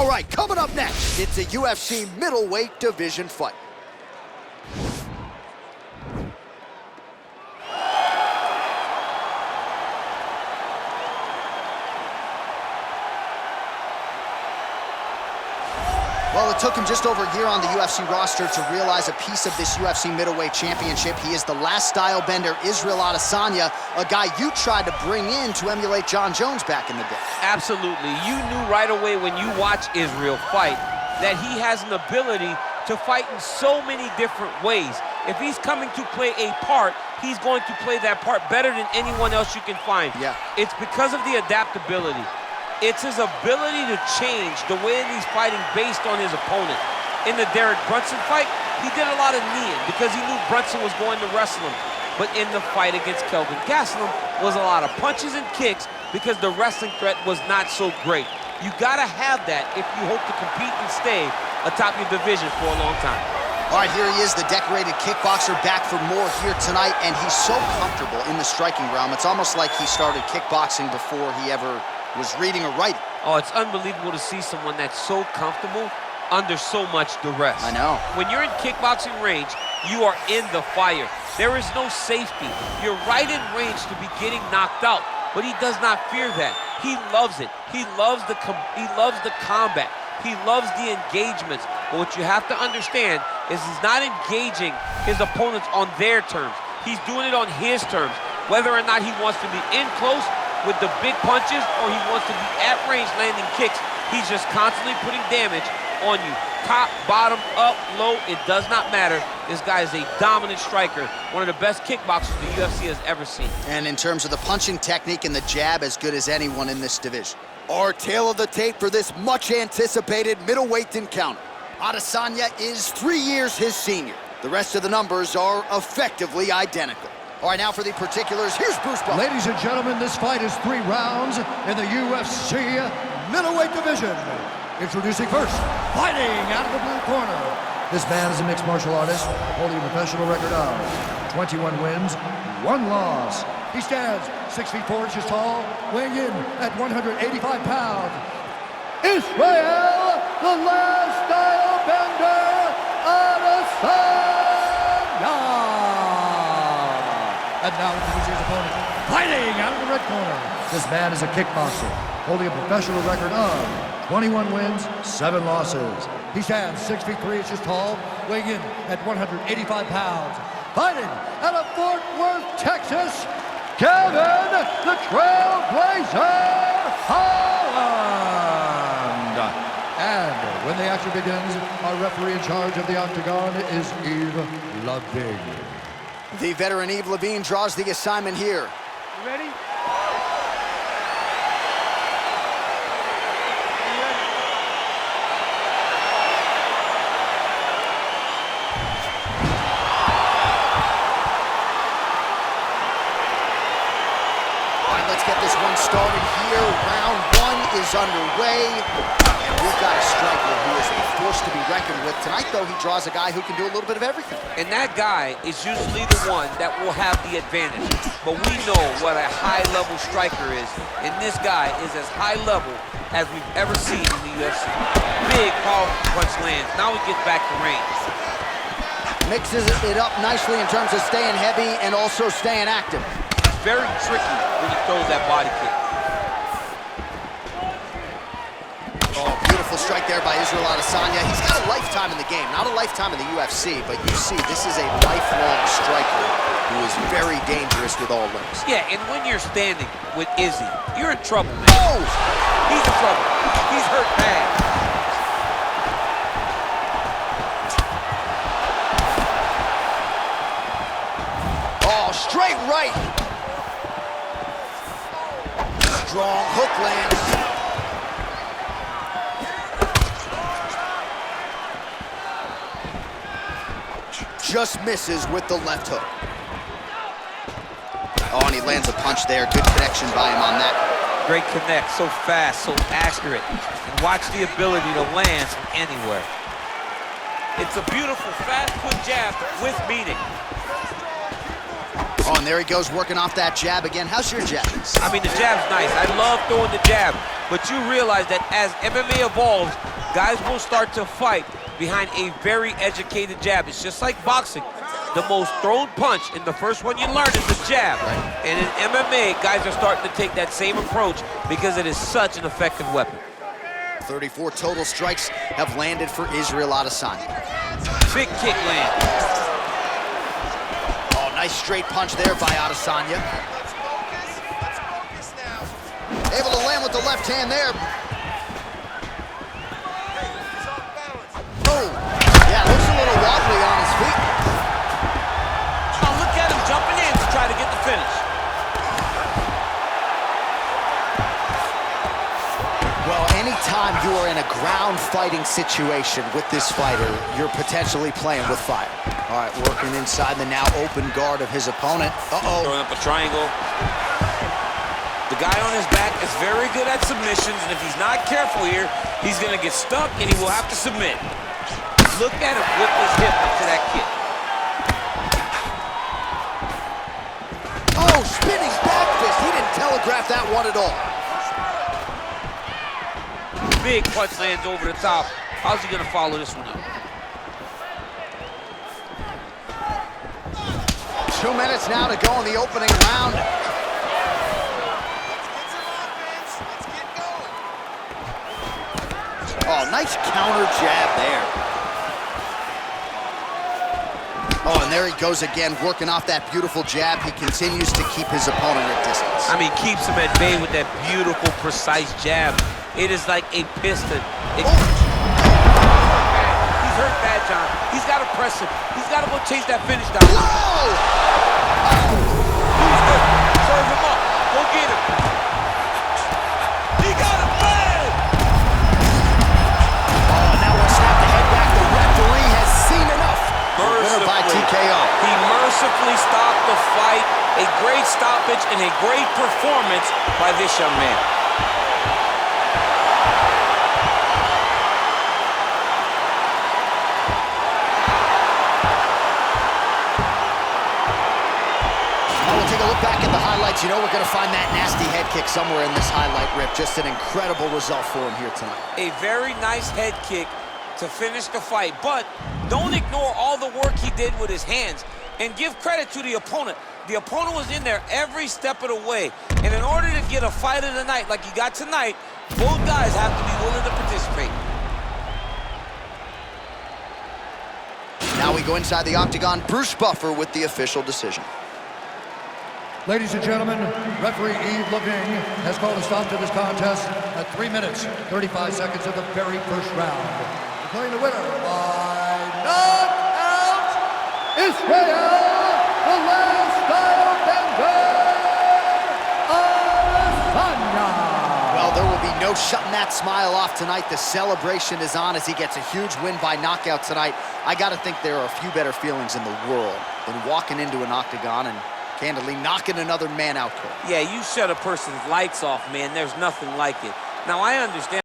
All right, coming up next, it's a UFC middleweight division fight. Well, it took him just over a year on the UFC roster to realize a piece of this UFC middleweight championship. He is the last style bender, Israel Adesanya, a guy you tried to bring in to emulate John Jones back in the day. Absolutely. You knew right away when you watch Israel fight that he has an ability to fight in so many different ways. If he's coming to play a part, he's going to play that part better than anyone else you can find. Yeah. It's because of the adaptability. It's his ability to change the way that he's fighting based on his opponent. In the Derek Brunson fight, he did a lot of kneeing because he knew Brunson was going to wrestle him. But in the fight against Kelvin Gastelum was a lot of punches and kicks because the wrestling threat was not so great. You gotta have that if you hope to compete and stay atop your division for a long time. All right, here he is, the decorated kickboxer, back for more here tonight, and he's so comfortable in the striking realm. It's almost like he started kickboxing before he ever was reading or writing. Oh, it's unbelievable to see someone that's so comfortable under so much duress. I know. When you're in kickboxing range, you are in the fire. There is no safety. You're right in range to be getting knocked out, but he does not fear that. He loves it. He loves the combat. He loves the engagements. But what you have to understand is he's not engaging his opponents on their terms. He's doing it on his terms. Whether or not he wants to be in close with the big punches or he wants to be at range landing kicks, he's just constantly putting damage on you. Top, bottom, up, low, it does not matter. This guy is a dominant striker, one of the best kickboxers the UFC has ever seen. And in terms of the punching technique and the jab, as good as anyone in this division. Our tail of the tape for this much-anticipated middleweight encounter. Adesanya is 3 years his senior. The rest of the numbers are effectively identical. All right, now for the particulars, here's Bruce Buffer. Ladies and gentlemen, this fight is 3 rounds in the UFC middleweight division. Introducing first, fighting out of the blue corner. This man is a mixed martial artist, holding a professional record of 21 wins, 1 loss. He stands 6 feet 4 inches tall, weighing in at 185 pounds. Israel, the last style bender, Adesanya. And now introducing his opponent, fighting out of the red corner. This man is a kickboxer, holding a professional record of 21 wins, 7 losses. He stands 6 feet 3 inches tall, weighing in at 185 pounds. Fighting out of Fort Worth, Texas, Kevin the Trailblazer Holland. And when the action begins, our referee in charge of the octagon is Yves Lavigne. The veteran Yves Lavigne draws the assignment here. You ready? Let's get this one started here. Round 1 is underway. And we've got a striker who is a force to be reckoned with. Tonight, though, he draws a guy who can do a little bit of everything. And that guy is usually the one that will have the advantage. But we know what a high-level striker is. And this guy is as high level as we've ever seen in the UFC. Big, powerful punch lands. Now he gets back to range. Mixes it up nicely in terms of staying heavy and also staying active. Very tricky when he throws that body kick. Oh, beautiful strike there by Israel Adesanya. He's got a lifetime in the game, not a lifetime in the UFC, but you see this is a lifelong striker who is very dangerous with all limbs. Yeah, and when you're standing with Izzy, you're in trouble, man. Oh! He's in trouble. He's hurt bad. Oh, straight right. Strong hook lands. Just misses with the left hook. Oh, and he lands a punch there. Good connection by him on that. Great connect, so fast, so accurate. And watch the ability to land from anywhere. It's a beautiful fast foot jab with meaning. Oh, and there he goes, working off that jab again. How's your jab? I mean, the jab's nice. I love throwing the jab. But you realize that as MMA evolves, guys will start to fight behind a very educated jab. It's just like boxing. The most thrown punch in the first one you learn is the jab. Right. And in MMA, guys are starting to take that same approach because it is such an effective weapon. 34 total strikes have landed for Israel Adesanya. Big kick land. Oh, nice straight punch there by Adesanya. Able to land with the left hand there. Oh, yeah, looks a little wobbly on his feet. Oh, look at him jumping in to try to get the finish. Well, anytime you are in a ground fighting situation with this fighter, you're potentially playing with fire. All right, working inside the now open guard of his opponent. Uh-oh. Throwing up a triangle. The guy on his back is very good at submissions, and if he's not careful here, he's going to get stuck, and he will have to submit. Look at him whip his hip into that kick. Oh, spinning back fist. He didn't telegraph that one at all. Big punch lands over the top. How's he going to follow this one up? 2 minutes now to go in the opening round. Oh, nice counter jab there. Oh, and there he goes again, working off that beautiful jab. He continues to keep his opponent at distance. I mean, keeps him at bay with that beautiful, precise jab. It is like a piston. He's hurt bad, John. He's got to press him. He's got to go chase that finish down. Whoa! Serve him up. Go get him. He got him bad. Oh, now we'll snap the head back. The referee has seen enough. Winner by TKO. He mercifully stopped the fight. A great stoppage and a great performance by this young man. Back in the highlights, you know we're going to find that nasty head kick somewhere in this highlight rip. Just an incredible result for him here tonight. A very nice head kick to finish the fight, but don't ignore all the work he did with his hands and give credit to the opponent. The opponent was in there every step of the way, and in order to get a fight of the night like he got tonight, both guys have to be willing to participate. Now we go inside the octagon. Bruce Buffer with the official decision. Ladies and gentlemen, referee Yves Levine has called a stop to this contest at 3 minutes, 35 seconds of the very first round. Declaring the winner by knockout, Israel, the last style bender, Adesanya. Well, there will be no shutting that smile off tonight. The celebration is on as he gets a huge win by knockout tonight. I got to think there are a few better feelings in the world than walking into an octagon and candidly knocking another man out cold. Yeah, you shut a person's lights off, man. There's nothing like it. Now, I understand